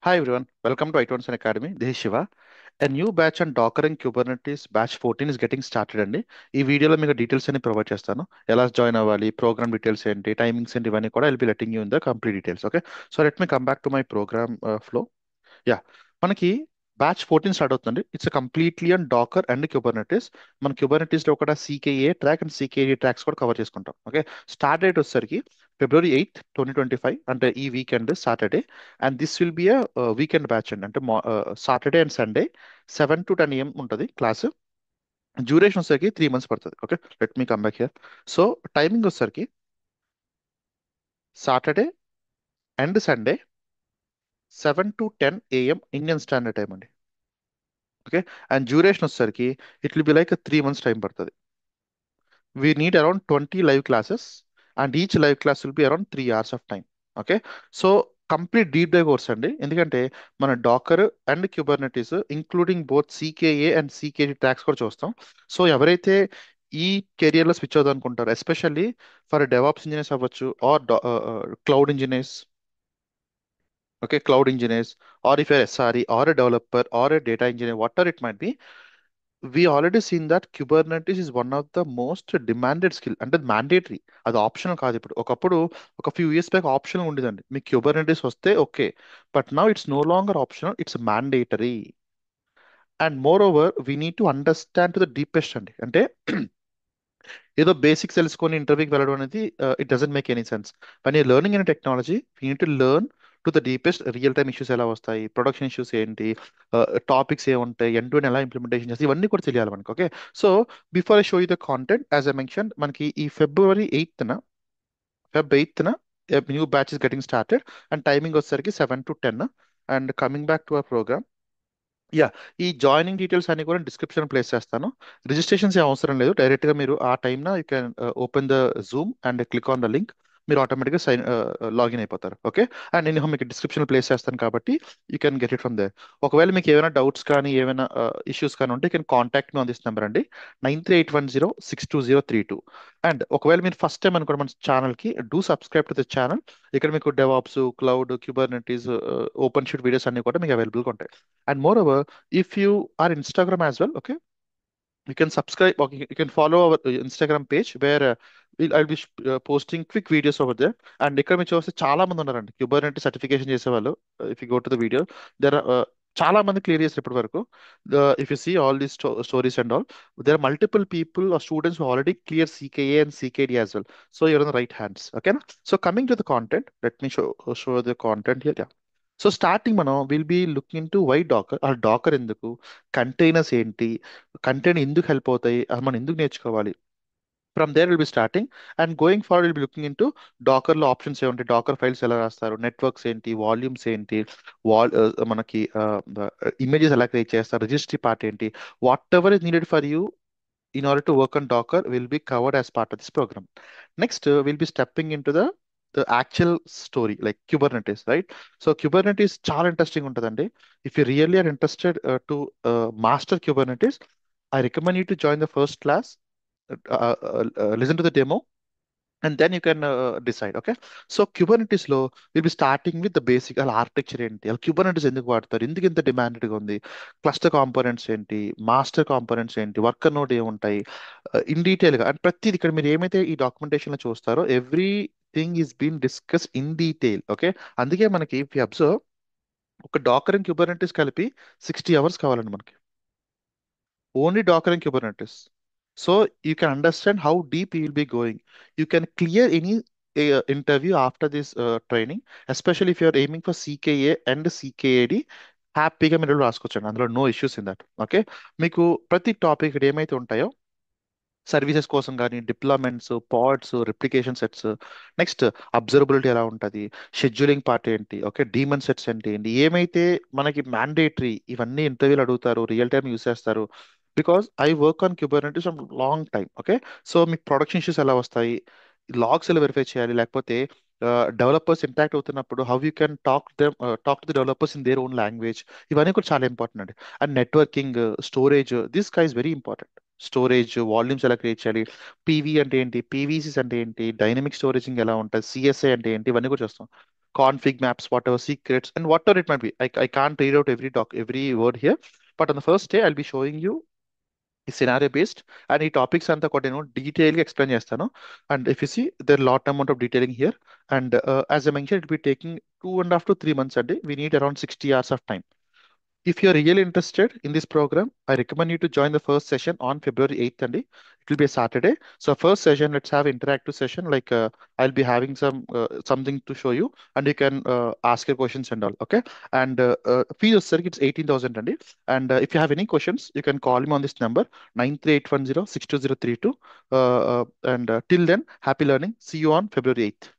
Hi everyone, welcome to I21 Academy. This is Shiva. A new batch on Docker and Kubernetes batch 14 is getting started అండి. ఈ వీడియోలో మీకు details అన్ని provide చేస్తాను. ఎలా join అవ్వాలి, ప్రోగ్రామ్ డీటెయిల్స్ ఏంటి, టైమింగ్స్ ఏంటి, ఇవన్నీ కూడా I'll be letting you in the complete details. Okay, so let me come back to my program flow. Ya, మనకి బ్యాచ్ 14 స్టార్ట్ అవుతుంది. It's completely on Docker and Kubernetes. మన Kubernetes లో కూడా CKA track and CKA tracks కూడా cover చేసుకుంటాం. Okay, start date వచ్చేసరికి February 8th 2025, అంటే ఈ weekend Saturday. And this will be a weekend batch అండి, అంటే Saturday and Sunday 7 to 10 AM ఉంటుంది క్లాస్. డ్యూరేషన్ వచ్చేసరికి 3 months పడుతుంది. Okay, let me come back here. So timing వచ్చేసరికి Saturday and Sunday 7 to 10 AM Indian standard time అండి. Okay, and duration వచ్చేసరికి it will be like 3 months time పడుతుంది. We need around 20 live classes, and each live class will be around 3 hours of time. Okay, so complete deep dive course అండి. ఎందుకంటే మన docker and kubernetes including both CKA and CKG tracks కూడా చూస్తాం. So ఎవరైతే ఈ కెరియర్లో switch అవుదాం అనుకుంటారు, ఎస్పెషల్లీ ఫర్ డెవాప్స్ ఇంజనీర్స్ అవ్వచ్చు, or cloud engineers. Okay, cloud engineers, or if you're SRE or a developer or a data engineer, whatever it might be, we already seen that Kubernetes is one of the most demanded skill, అంటే mandatory. అది optional కాదు. ఇప్పుడు ఒకప్పుడు ఒక few years back optional ఉండేదండి, మీకు Kubernetes వస్తే okay, but now it's no longer optional, it's mandatory. And moreover we need to understand to the deepest అండి. అంటే ఏదో బేసిక్స్ తెలుసుకొని ఇంటర్వ్యూకి వెళ్ళడం అనేది it doesn't make any sense. When you learning in technology, you need to learn to the deepest. Real time issues ఎలా వస్తాయి, production issues ఏంటి, టాపిక్స్ ఏముంటాయి, ఎండ్ టు ఎలా ఇంప్లిమెంటేషన్ చేస్తాయి, ఇవన్నీ కూడా తెలియాలి మనకి. Okay, so before I show you the content, as I mention, మనకి ఈ Feb 8th new batch is getting started. And timing వచ్చేసరికి 7 to 10. And coming back to our program. Ya, ఈ జాయినింగ్ డీటెయిల్స్ అన్ని కూడా డిస్క్రిప్షన్ ప్లేస్ చేస్తాను. Registrations ఏం అవసరం లేదు, డైరెక్ట్ గా మీరు ఆ time you can open the Zoom and click on the link. మీరు ఆటోమేటిక్గా లాగిన్ అయిపోతారు. ఓకే, అండ్ నేను మీకు డిస్క్రిప్షన్ ప్లేస్ చేస్తాను కాబట్టి you can get it from there. ఒకవేళ మీకు ఏమైనా డౌట్స్ కానీ ఏమైనా ఇష్యూస్ కానీ ఉంటే you can contact me on this number అండి, 9381062032. అండ్ ఒకవేళ మీరు ఫస్ట్ టైం అనుకోండి మన ఛానల్కి, do subscribe to the channel. ఇక్కడ మీకు DevOps, cloud, Kubernetes, open sheet videos అన్ని కూడా మీకు అవైలబుల్గా ఉంటాయి. And moreover, if you are Instagram as well, okay, you can subscribe, okay, you can follow our Instagram page where I'll be posting quick videos over there. And ఇక్కడ మీరు చూస్తే చాలా మంది ఉన్నారండి క్యూబర్నెటీ సర్టిఫికేషన్ చేసేవాళ్ళు. If you go to the video, there చాలా మంది clear చేస్తారు ఇప్పటి వరకు. If you see all these stories and all, there are multiple people or students who already clear CKA and CKD as well. So you're on the right hands. ఓకేనా? So coming to the content, let me show the content here. So starting మనం will be looking to why docker, ఆ Dakar ఎందుకు, containers ఏంటి, container ఎందుకు help అవుతాయి, అది మనం ఎందుకు నేర్చుకోవాలి. From there will be starting. And going forward will be looking into Docker లో ఆప్షన్స్ ఏమిటి, డాకర్ ఫైల్స్ ఎలా రాస్తారు, నెట్వర్క్స్ ఏంటి, వాల్యూమ్స్ ఏంటి, వాల్ మనకి ఇమేజెస్ ఎలా క్రియేట్ చేస్తారు, రిజిస్ట్రీ పార్ట్ ఏంటి, what ever is needed for you in order to work on Docker will be covered as part of this program. Next, we'll be stepping into the actual story like Kubernetes, right? So Kubernetes చాలా interesting ఉంటుందండి. If you really are interested to master Kubernetes, I recommend you to join the first class, listen to the demo, and then you can decide. Okay, so Kubernetes లో will be starting with the basic, అలా architecture ఏంటి, అలా Kubernetes ఎందుకు వాడతారు, ఎందుకు ఇంత demanded గా ఉంది, క్లస్టర్ కాంపోనెంట్స్ ఏంటి, మాస్టర్ కాంపోనెంట్స్ ఏంటి, వర్కర్ నోడ్ ఏముంటాయి, ఇన్ డీటెయిల్ గా. అండ్ ప్రతిది ఇక్కడ మీరు ఏమైతే ఈ డాక్యుమెంటేషన్ లో చూస్తారో everything is been discuss in detail. Okay, అందుకే మనకి అబ్జర్వ్, ఒక డాకర్ అండ్ Kubernetes కలిపి 60 hours కావాలండి మనకి, only Docker and Kubernetes. So you can understand how deep you will be going. You can clear any interview after this training, especially if you are aiming for CKA and CKAD. హ్యాపీగా మీరు రాసుకోవచ్చండి, అందులో no issues in that. Okay, మీకు ప్రతి topic ఇక్కడ ఏమైతే ఉంటాయో services కోసం కానీ, deployments, pods, replication sets, next observability ఎలా ఉంటుంది, షెడ్యూలింగ్ పార్ట్ ఏంటి, ఓకే, డీమన్ సెట్స్ ఏంటి ఏంటి, ఏమైతే మనకి మ్యాండేటరీ, ఇవన్నీ ఇంటర్వ్యూలు అడుగుతారు, రియల్ టైం యూస్ చేస్తారు. Because I work on Kubernetes long time. Okay, so మీకు ప్రొడక్షన్ ఇష్యూస్ ఎలా వస్తాయి, లాగ్స్ ఎలా వెరిఫై చేయాలి, లేకపోతే డెవలపర్స్ ఇంటాక్ట్ అవుతున్నప్పుడు how you can talk to the developers in their own language, ఇవన్నీ కూడా చాలా ఇంపార్టెంట్ అండి. అండ్ నెట్వర్కింగ్, స్టోరేజ్, దిస్ కా is very important. Storage volumes ఎలా క్రియేట్ చేయాలి, పీవీ అంటే ఏంటి, పీవీసీస్ అంటే ఏంటి, డైనమిక్ స్టోరేజింగ్ ఎలా ఉంటుంది, సిఎస్ఐ అంటే ఏంటి, ఇవన్నీ కూడా చూస్తాం. config maps, whatever secrets, and whatever it might be. I can't read out every word here, but on the first day, I'll be showing you scenario based and ఈ టాపిక్స్ అంతా కూడా నేను డీటెయిల్ గా ఎక్స్ప్లెయిన్ చేస్తాను. And if you see the lot amount of detailing here. And as I mention, it be taking 2.5 to 3 months అండి. We need around 60 hours of time. If you're really interested in this program, I recommend you to join the first session on February 8th, and it will be a Saturday. So first session, let's have interactive session. Like I'll be having something to show you, and you can ask your questions and all. Okay. And fee sir, it's 18,000 and if you have any questions, you can call me on this number 93810 62032. And till then, happy learning. See you on February 8th.